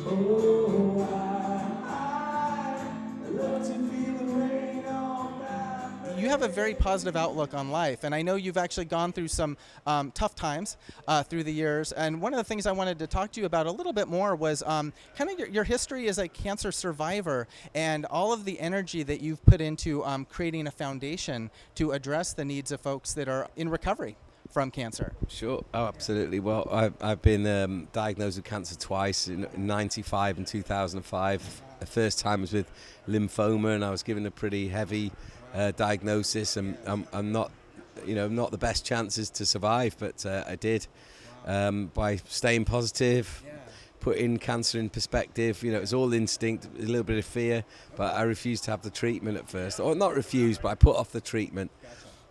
Oh, I love to feel the rain on my You have a very positive outlook on life, and I know you've actually gone through some tough times through the years. And one of the things I wanted to talk to you about a little bit more was kind of your history as a cancer survivor and all of the energy that you've put into creating a foundation to address the needs of folks that are in recovery from cancer. Sure. Oh, absolutely. Well, I've been diagnosed with cancer twice in '95 and 2005. The first time was with lymphoma, and I was given a pretty heavy diagnosis, and I'm not, not the best chances to survive, but I did by staying positive, putting cancer in perspective. It was all instinct, a little bit of fear, but I refused to have the treatment at first, or not refused, but I put off the treatment.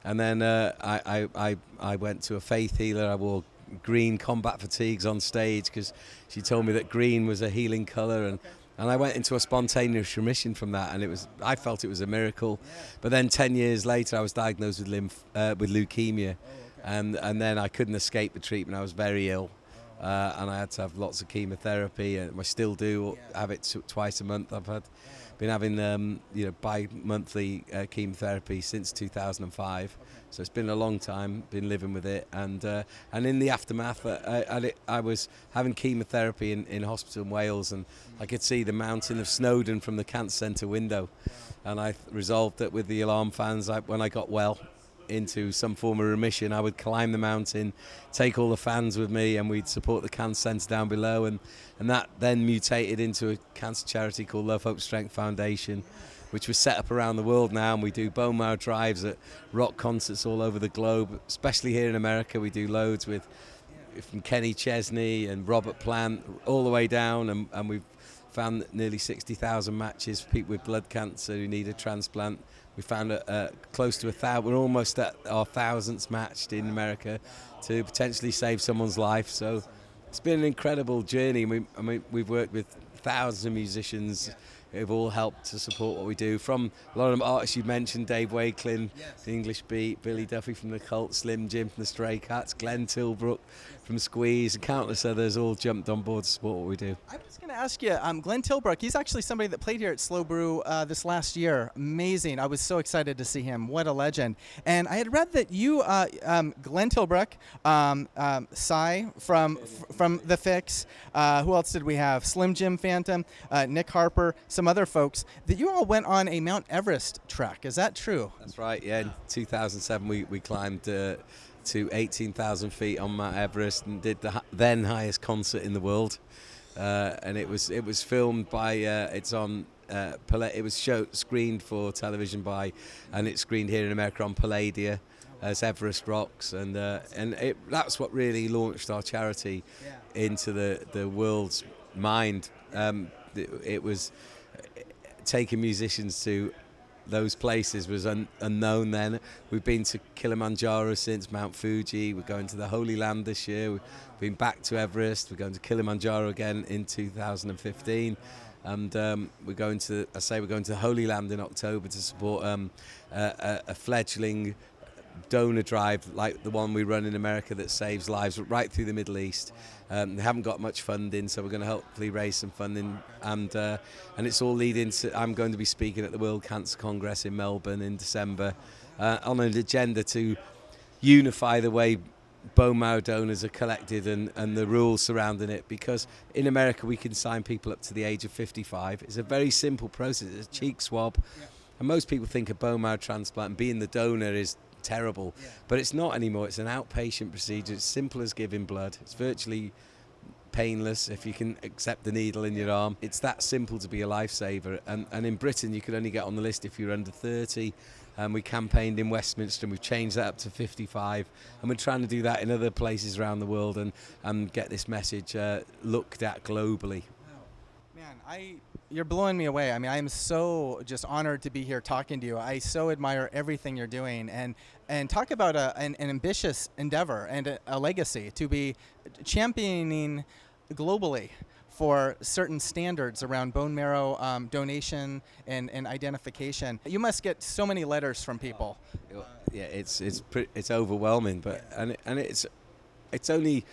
And then I went to a faith healer. I wore green combat fatigues on stage because she told me that green was a healing colour, and I went into a spontaneous remission from that, and I felt it was a miracle. But then 10 years later, I was diagnosed with leukemia, and then I couldn't escape the treatment. I was very ill, and I had to have lots of chemotherapy, and I still do have it twice a month. I've been having bi-monthly chemotherapy since 2005, so it's been a long time. Been living with it, and in the aftermath, I was having chemotherapy in hospital in Wales, and I could see the mountain of Snowdon from the cancer centre window, and I resolved that with the alarm fans, when I got well into some form of remission, I would climb the mountain, take all the fans with me, and we'd support the cancer centre down below, and that then mutated into a cancer charity called Love Hope Strength Foundation, which was set up around the world now, and we do bone marrow drives at rock concerts all over the globe, especially here in America. We do loads from Kenny Chesney and Robert Plant all the way down, and we've found nearly 60,000 matches for people with blood cancer who need a transplant. We found close to 1,000. We're almost at our 1,000th matched in America to potentially save someone's life. So it's been an incredible journey. We've worked with thousands of musicians who've all helped to support what we do. From a lot of the artists you mentioned, Dave Wakelin, the English Beat, Billy Duffy from the Cult, Slim Jim from the Stray Cats, Glenn Tilbrook from Squeeze, and countless others all jumped on board to support what we do. I was going to ask you, Glenn Tilbrook, he's actually somebody that played here at Slow Brew this last year. Amazing. I was so excited to see him. What a legend. And I had read that you, Glenn Tilbrook, Cy from The Fix, who else did we have? Slim Jim Phantom, Nick Harper, some other folks, that you all went on a Mount Everest trek. Is that true? That's right, yeah. In 2007, we climbed to 18,000 feet on Mount Everest and did the then highest concert in the world. And it was filmed by it was screened for television and it's screened here in America on Palladia as Everest Rocks, and that's what really launched our charity into the world's mind. It was taking musicians to those places was unknown then. We've been to Kilimanjaro since, Mount Fuji. We're going to the Holy Land this year. We've been back to Everest. We're going to Kilimanjaro again in 2015. And we're going to the Holy Land in October to support a fledgling donor drive like the one we run in America that saves lives right through the Middle East. They haven't got much funding, so we're going to hopefully raise some funding, and it's all leading to. I'm going to be speaking at the World Cancer Congress in Melbourne in December on an agenda to unify the way bone marrow donors are collected and the rules surrounding it, because in America we can sign people up to the age of 55. It's a very simple process. It's a cheek swab, and most people think a bone marrow transplant and being the donor is terrible, but it's not anymore. It's an outpatient procedure. It's simple as giving blood. It's virtually painless if you can accept the needle in your arm. It's that simple to be a lifesaver, and in Britain you could only get on the list if you're under 30. We campaigned in Westminster and we've changed that up to 55, and we're trying to do that in other places around the world and get this message looked at globally. Man, you're blowing me away. I mean, I am so just honored to be here talking to you. I so admire everything you're doing, and talk about an ambitious endeavor and a legacy to be championing globally for certain standards around bone marrow donation and identification. You must get so many letters from people. Yeah, it's overwhelming, but and it's only,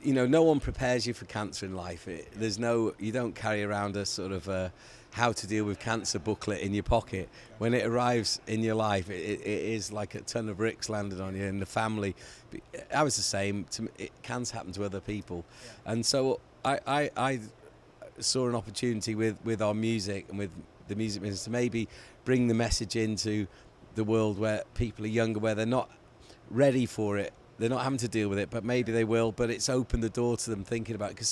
you know, no one prepares you for cancer in life. You don't carry around a sort of how to deal with cancer booklet in your pocket. When it arrives in your life, it is like a ton of bricks landed on you and the family. I was the same. It can happen to other people. Yeah. And so I saw an opportunity with our music and with the music business to maybe bring the message into the world where people are younger, where they're not ready for it. They're not having to deal with it, but maybe they will. But it's opened the door to them thinking about it, because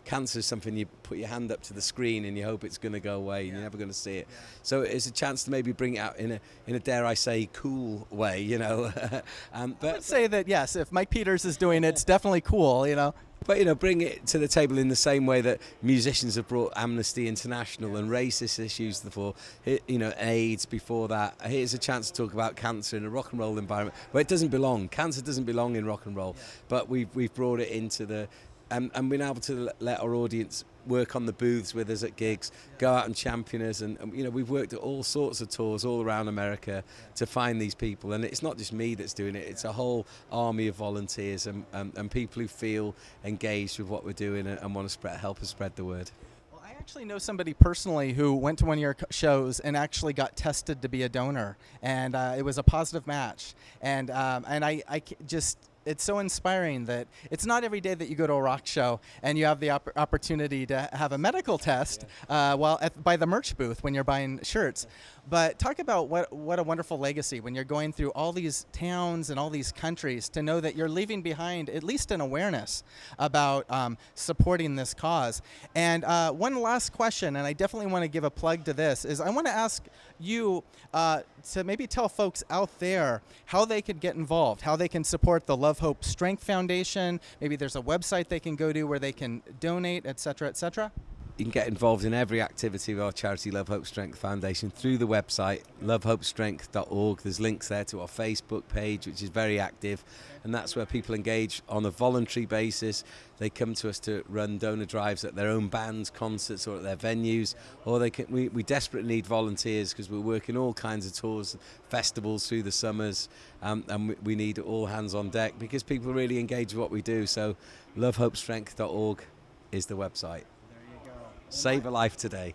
cancer is something you put your hand up to the screen and you hope it's going to go away, and you're never going to see it. So it's a chance to maybe bring it out in a dare I say cool way, you know. But I would say that yes, if Mike Peters is doing it, it's definitely cool, you know. But, you know, bring it to the table in the same way that musicians have brought Amnesty International and racist issues before, you know, AIDS before that. Here's a chance to talk about cancer in a rock and roll environment where it doesn't belong. Cancer doesn't belong in rock and roll, but we've brought it into the... and been able to let our audience work on the booths with us at gigs, go out and champion us, and you know, we've worked at all sorts of tours all around America to find these people, and it's not just me that's doing it, it's a whole army of volunteers and people who feel engaged with what we're doing and want to help us spread the word. Well, I actually know somebody personally who went to one of your shows and actually got tested to be a donor, and it was a positive match, and I just... It's so inspiring that it's not every day that you go to a rock show and you have the opportunity to have a medical test by the merch booth when you're buying shirts. But talk about what a wonderful legacy when you're going through all these towns and all these countries, to know that you're leaving behind at least an awareness about supporting this cause. And one last question, and I definitely want to give a plug to this, is I want to ask you to maybe tell folks out there how they could get involved, how they can support the Love, Hope, Strength Foundation. Maybe there's a website they can go to where they can donate, et cetera, et cetera. You can get involved in every activity of our charity Love, Hope, Strength Foundation through the website lovehopestrength.org. There's links there to our Facebook page, which is very active, and that's where people engage on a voluntary basis. They come to us to run donor drives at their own bands, concerts, or at their venues, or we desperately need volunteers because we're working all kinds of tours, festivals through the summers, and we need all hands on deck because people really engage with what we do. So lovehopestrength.org is the website. Save a life today.